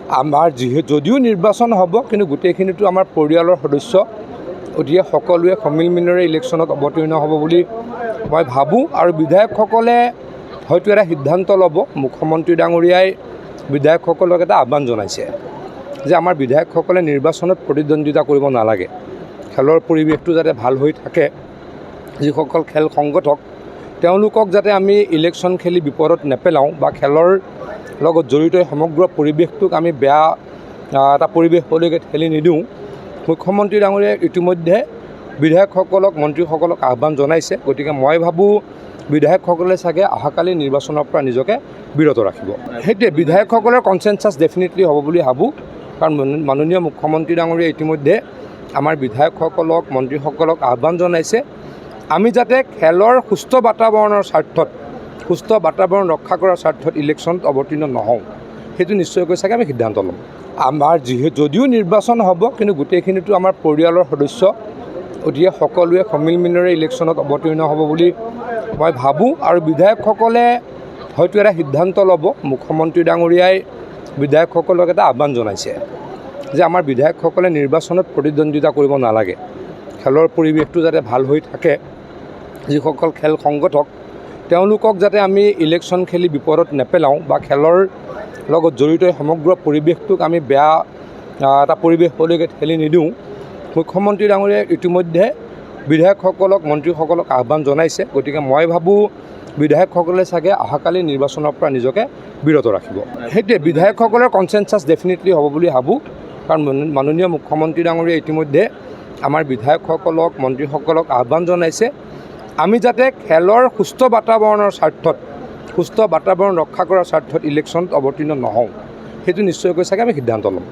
আমাৰ যদিও নিৰ্বাচন হ'ব কিন্তু গোটেইখিনিতো আমাৰ পৰিয়ালৰ সদস্য, গতিকে সকলোৱে সমিলমিলেৰে ইলেকশ্যনত অৱতীৰ্ণ হ'ব বুলি মই ভাবোঁ। আৰু বিধায়কসকলে হয়তো এটা সিদ্ধান্ত ল'ব। মুখ্যমন্ত্ৰী ডাঙৰীয়াই বিধায়কসকলক এটা আহ্বান জনাইছে যে আমাৰ বিধায়কসকলে নিৰ্বাচনত প্ৰতিদ্বন্দ্বিতা কৰিব নালাগে, খেলৰ পৰিৱেশটো যাতে ভাল হৈ থাকে। যিসকল খেল সংগঠক তেওঁলোকক যাতে আমি ইলেকশ্যন খেলি বিপদত নেপেলাওঁ বা খেলৰ লগত জড়িত সমগ্ৰ পৰিৱেশটোক আমি বেয়া এটা পৰিৱেশলৈকে ঠেলি নিদিওঁ। মুখ্যমন্ত্ৰী ডাঙৰীয়াই ইতিমধ্যে বিধায়কসকলক মন্ত্ৰীসকলক আহ্বান জনাইছে। গতিকে মই ভাবোঁ বিধায়কসকলে চাগে অহাকালি নিৰ্বাচনৰ পৰা নিজকে বিৰত ৰাখিব। সেইটোৱে বিধায়কসকলৰ কনচেনচাছ ডেফিনেটলি হ'ব বুলি ভাবোঁ, কাৰণ মাননীয় মুখ্যমন্ত্ৰী ডাঙৰীয়াই ইতিমধ্যে আমাৰ বিধায়কসকলক মন্ত্ৰীসকলক আহ্বান জনাইছে আমি যাতে খেলৰ সুস্থ বাতাবৰণৰ স্বাৰ্থত, সুস্থ বাতাবৰণ ৰক্ষা কৰাৰ স্বাৰ্থত ইলেকশ্যনত অৱতীৰ্ণ নহওঁ, সেইটো নিশ্চয়কৈ চাগে আমি সিদ্ধান্ত ল'ম। আমাৰ যদিও নিৰ্বাচন হ'ব কিন্তু গোটেইখিনিতো আমাৰ পৰিয়ালৰ সদস্য, গতিকে সকলোৱে সমিলমিলেৰে ইলেকশ্যনত অৱতীৰ্ণ হ'ব বুলি মই ভাবোঁ। আৰু বিধায়কসকলে হয়তো এটা সিদ্ধান্ত ল'ব। মুখ্যমন্ত্ৰী ডাঙৰীয়াই বিধায়কসকলক এটা আহ্বান জনাইছে যে আমাৰ বিধায়কসকলে নিৰ্বাচনত প্ৰতিদ্বন্দ্বিতা কৰিব নালাগে, খেলৰ পৰিৱেশটো যাতে ভাল হৈ থাকে। যিসকল খেল সংগঠক তেওঁলোকক যাতে আমি ইলেকশ্যন খেলি বিপদত নেপেলাওঁ বা খেলৰ লগত জড়িত সমগ্ৰ পৰিৱেশটোক আমি বেয়া এটা পৰিৱেশলৈকে ঠেলি নিদিওঁ। মুখ্যমন্ত্ৰী ডাঙৰীয়াই ইতিমধ্যে বিধায়কসকলক মন্ত্ৰীসকলক আহ্বান জনাইছে। গতিকে মই ভাবোঁ বিধায়কসকলে চাগে অহাকালি নিৰ্বাচনৰ পৰা নিজকে বিৰত ৰাখিব। সেইটোৱে বিধায়কসকলৰ কনচেনচাছ ডেফিনেটলি হ'ব বুলি ভাবোঁ, কাৰণ মাননীয় মুখ্যমন্ত্ৰী ডাঙৰীয়াই ইতিমধ্যে আমাৰ বিধায়কসকলক মন্ত্ৰীসকলক আহ্বান জনাইছে আমি যাতে খেলৰ সুস্থ বাতাবৰণৰ স্বাৰ্থত, সুস্থ বাতাবৰণ ৰক্ষা কৰাৰ স্বাৰ্থত ইলেকশ্যনত অৱতীৰ্ণ নহওঁ, সেইটো নিশ্চয়কৈ চাগে আমি সিদ্ধান্ত ল'ম।